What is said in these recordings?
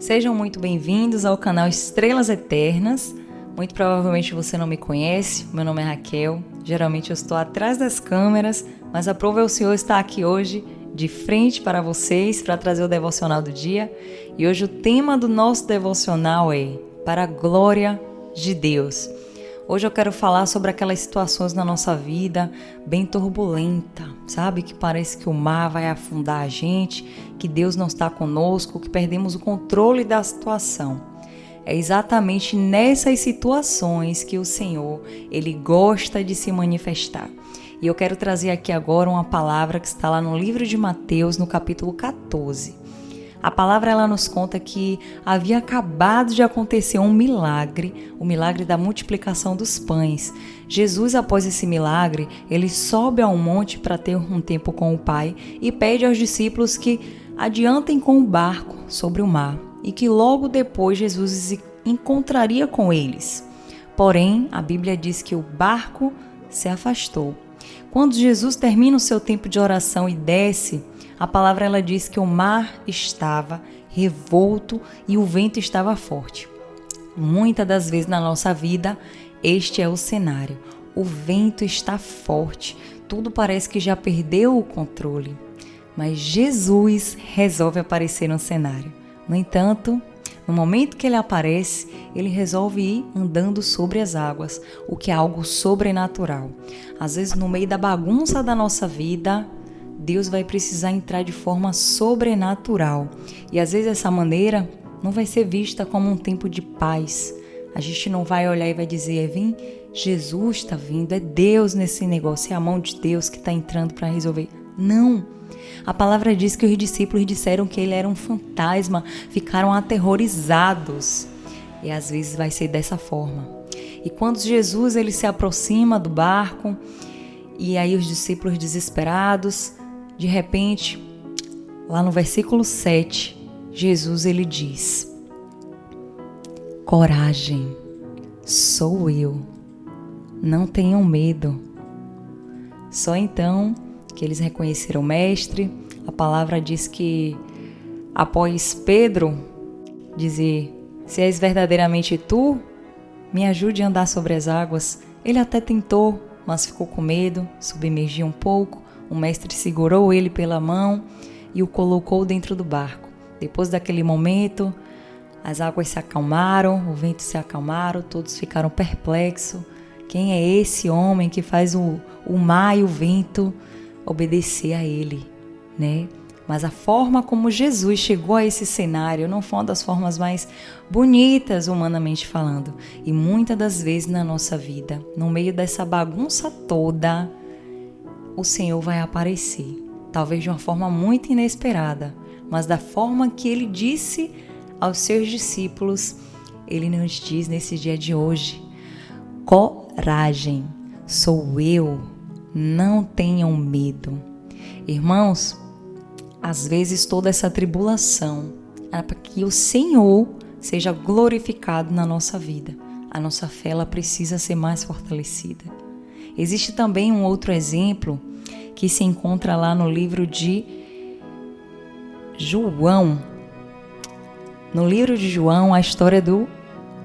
Sejam muito bem-vindos ao canal Estrelas Eternas. Muito provavelmente você não me conhece, meu nome é Raquel. Geralmente eu estou atrás das câmeras, mas aprove ao Senhor estar aqui hoje de frente para vocês, para trazer o devocional do dia. E hoje o tema do nosso devocional é Para a Glória de Deus. Hoje eu quero falar sobre aquelas situações na nossa vida bem turbulenta, sabe? Que parece que o mar vai afundar a gente, que Deus não está conosco, que perdemos o controle da situação. É exatamente nessas situações que o Senhor, Ele gosta de se manifestar. E eu quero trazer aqui agora uma palavra que está lá no livro de Mateus, no capítulo 14. A palavra ela nos conta que havia acabado de acontecer um milagre, o milagre da multiplicação dos pães. Jesus, após esse milagre, ele sobe a um monte para ter um tempo com o Pai e pede aos discípulos que adiantem com o barco sobre o mar e que logo depois Jesus se encontraria com eles. Porém, a Bíblia diz que o barco se afastou. Quando Jesus termina o seu tempo de oração e desce, a palavra ela diz que o mar estava revolto e o vento estava forte. Muitas das vezes na nossa vida, este é o cenário. O vento está forte, tudo parece que já perdeu o controle. Mas Jesus resolve aparecer no cenário. No entanto, no momento que ele aparece, ele resolve ir andando sobre as águas, o que é algo sobrenatural. Às vezes, no meio da bagunça da nossa vida, Deus vai precisar entrar de forma sobrenatural. E às vezes essa maneira não vai ser vista como um tempo de paz. A gente não vai olhar e vai dizer, vem, Jesus está vindo, é Deus nesse negócio, é a mão de Deus que está entrando para resolver. Não! A palavra diz que os discípulos disseram que ele era um fantasma, ficaram aterrorizados. E às vezes vai ser dessa forma. E quando Jesus ele se aproxima do barco, e aí os discípulos desesperados, de repente, lá no versículo 7, Jesus ele diz: coragem, sou eu, não tenham medo. Só então que eles reconheceram o mestre. A palavra diz que após Pedro dizer, se és verdadeiramente tu, me ajude a andar sobre as águas, ele até tentou, mas ficou com medo, submergiu um pouco. O mestre segurou ele pela mão e o colocou dentro do barco. Depois daquele momento, as águas se acalmaram, o vento se acalmaram, todos ficaram perplexos. Quem é esse homem que faz o mar e o vento obedecer a ele, né? Mas a forma como Jesus chegou a esse cenário não foi uma das formas mais bonitas, humanamente falando. E muitas das vezes na nossa vida, no meio dessa bagunça toda, o Senhor vai aparecer. Talvez de uma forma muito inesperada, mas da forma que Ele disse aos seus discípulos, Ele nos diz nesse dia de hoje: coragem, sou eu, não tenham medo. Irmãos, às vezes toda essa tribulação é para que o Senhor seja glorificado na nossa vida. A nossa fé ela precisa ser mais fortalecida. Existe também um outro exemplo que se encontra lá no livro de João. No livro de João, a história do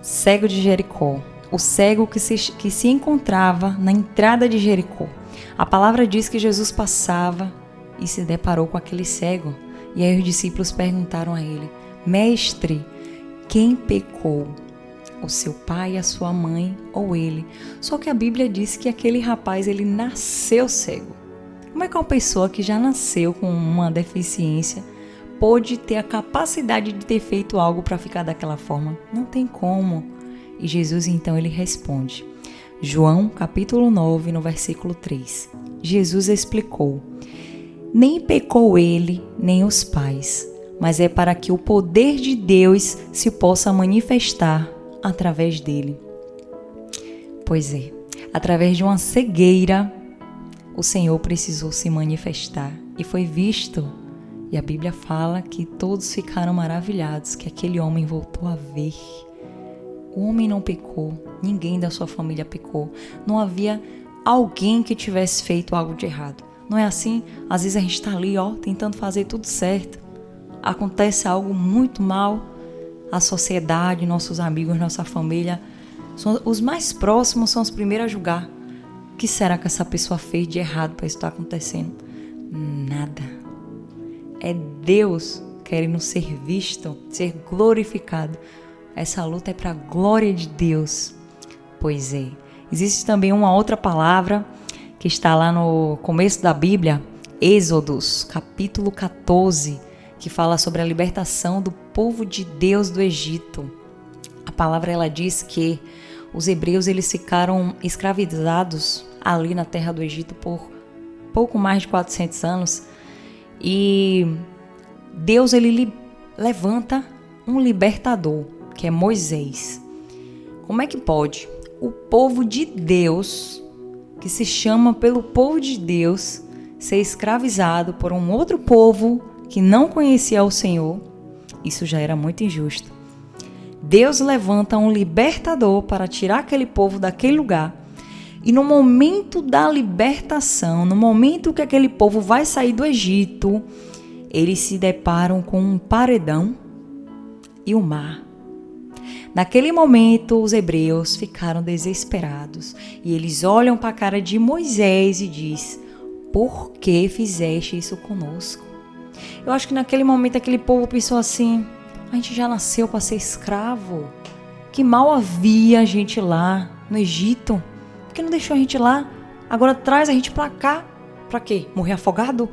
cego de Jericó. O cego que se encontrava na entrada de Jericó. A palavra diz que Jesus passava e se deparou com aquele cego. E aí os discípulos perguntaram a ele: Mestre, quem pecou? O seu pai, a sua mãe ou ele? Só que a Bíblia diz que aquele rapaz ele nasceu cego. Como é que uma pessoa que já nasceu com uma deficiência pode ter a capacidade de ter feito algo para ficar daquela forma? Não tem como. E Jesus então ele responde. João capítulo 9, no versículo 3. Jesus explicou: nem pecou ele, nem os pais, mas é para que o poder de Deus se possa manifestar através dele. Pois é, através de uma cegueira, o Senhor precisou se manifestar e foi visto. E a Bíblia fala que todos ficaram maravilhados, que aquele homem voltou a ver. O homem não pecou, ninguém da sua família pecou. Não havia alguém que tivesse feito algo de errado. Não é assim? Às vezes a gente está ali, tentando fazer tudo certo. Acontece algo muito mal a sociedade, nossos amigos, nossa família, os mais próximos são os primeiros a julgar. O que será que essa pessoa fez de errado para isso estar acontecendo? Nada. É Deus querendo ser visto, ser glorificado. Essa luta é para a glória de Deus. Pois é. Existe também uma outra palavra que está lá no começo da Bíblia, Êxodos, capítulo 14, que fala sobre a libertação do povo de Deus do Egito. A palavra ela diz que os hebreus eles ficaram escravizados ali na terra do Egito por pouco mais de 400 anos e Deus ele levanta um libertador, que é Moisés. Como é que pode o povo de Deus, que se chama pelo povo de Deus, ser escravizado por um outro povo que não conhecia o Senhor? Isso já era muito injusto. Deus levanta um libertador para tirar aquele povo daquele lugar. E no momento da libertação, no momento que aquele povo vai sair do Egito, eles se deparam com um paredão e o mar. Naquele momento, os hebreus ficaram desesperados e eles olham para a cara de Moisés e diz: por que fizeste isso conosco? Eu acho que naquele momento aquele povo pensou assim: a gente já nasceu para ser escravo. Que mal havia a gente lá no Egito. Por que não deixou a gente lá? Agora traz a gente para cá. Para quê? Morrer afogado?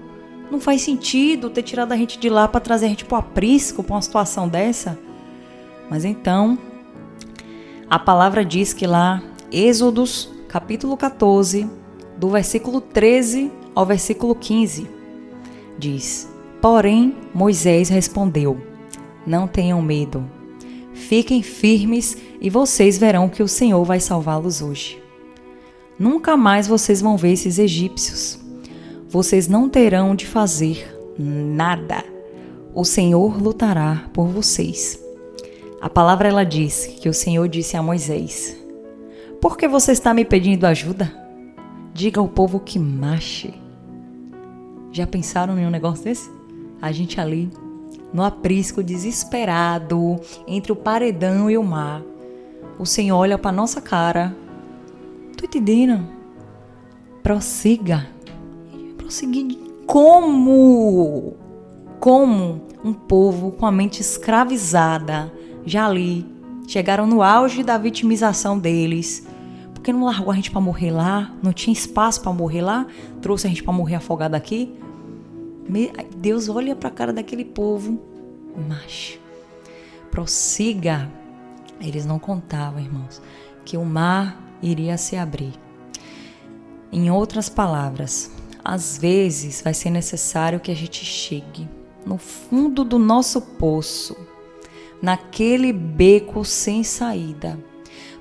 Não faz sentido ter tirado a gente de lá para trazer a gente para o aprisco, para uma situação dessa. Mas então, a palavra diz que lá, Êxodos, capítulo 14, do versículo 13 ao versículo 15, diz: porém, Moisés respondeu: não tenham medo, fiquem firmes e vocês verão que o Senhor vai salvá-los hoje. Nunca mais vocês vão ver esses egípcios. Vocês não terão de fazer nada. O Senhor lutará por vocês. A palavra ela diz que o Senhor disse a Moisés: por que você está me pedindo ajuda? Diga ao povo que marche. Já pensaram em um negócio desse? A gente ali, no aprisco, desesperado, entre o paredão e o mar. O Senhor olha para nossa cara. Tô entendendo? Prossiga. Prosseguir como? Como um povo com a mente escravizada, já ali, chegaram no auge da vitimização deles. Por que não largou a gente para morrer lá? Não tinha espaço para morrer lá? Trouxe a gente para morrer afogado aqui? Deus olha para a cara daquele povo. Mas prossiga. Eles não contavam, irmãos, que o mar iria se abrir. Em outras palavras, às vezes vai ser necessário que a gente chegue no fundo do nosso poço, naquele beco sem saída,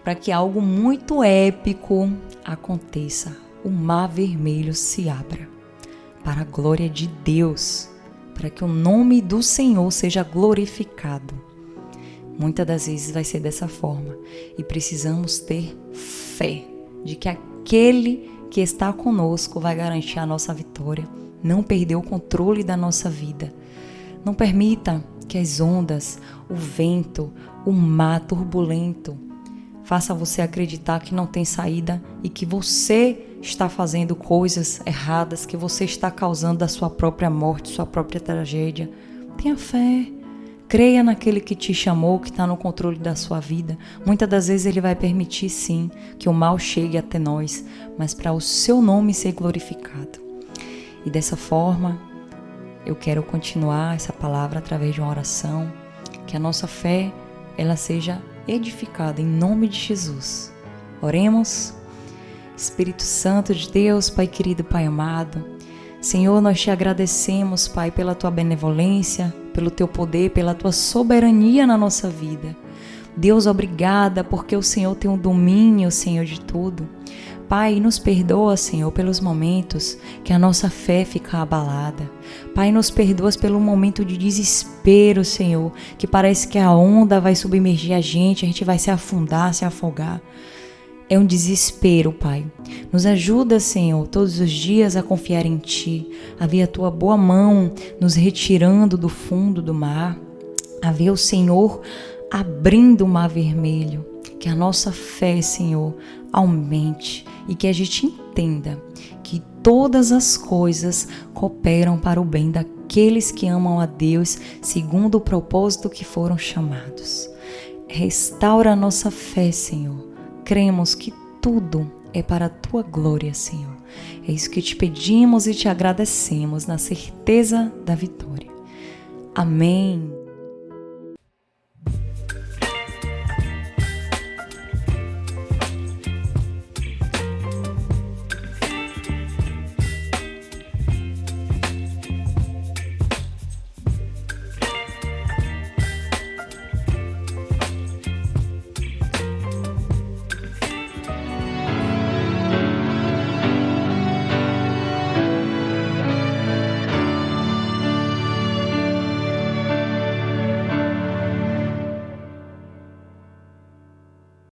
para que algo muito épico aconteça. O mar vermelho se abra para a glória de Deus, para que o nome do Senhor seja glorificado. Muitas das vezes vai ser dessa forma e precisamos ter fé de que aquele que está conosco vai garantir a nossa vitória, não perder o controle da nossa vida. Não permita que as ondas, o vento, o mar turbulento faça você acreditar que não tem saída e que você está fazendo coisas erradas, que você está causando a sua própria morte, sua própria tragédia. Tenha fé. Creia naquele que te chamou, que está no controle da sua vida. Muitas das vezes ele vai permitir, sim, que o mal chegue até nós, mas para o seu nome ser glorificado. E dessa forma, eu quero continuar essa palavra através de uma oração, que a nossa fé, ela seja edificada em nome de Jesus. Oremos. Espírito Santo de Deus, Pai querido, Pai amado, Senhor, nós te agradecemos, Pai, pela tua benevolência, pelo teu poder, pela tua soberania na nossa vida. Deus, obrigada, porque o Senhor tem um domínio, Senhor, de tudo. Pai, nos perdoa, Senhor, pelos momentos que a nossa fé fica abalada. Pai, nos perdoa pelo momento de desespero, Senhor, que parece que a onda vai submergir a gente vai se afundar, se afogar. É um desespero, Pai. Nos ajuda, Senhor, todos os dias a confiar em Ti, a ver a Tua boa mão nos retirando do fundo do mar, a ver o Senhor abrindo o mar vermelho. Que a nossa fé, Senhor, aumente e que a gente entenda que todas as coisas cooperam para o bem daqueles que amam a Deus segundo o propósito que foram chamados. Restaura a nossa fé, Senhor. Cremos que tudo é para a Tua glória, Senhor. É isso que te pedimos e te agradecemos na certeza da vitória. Amém.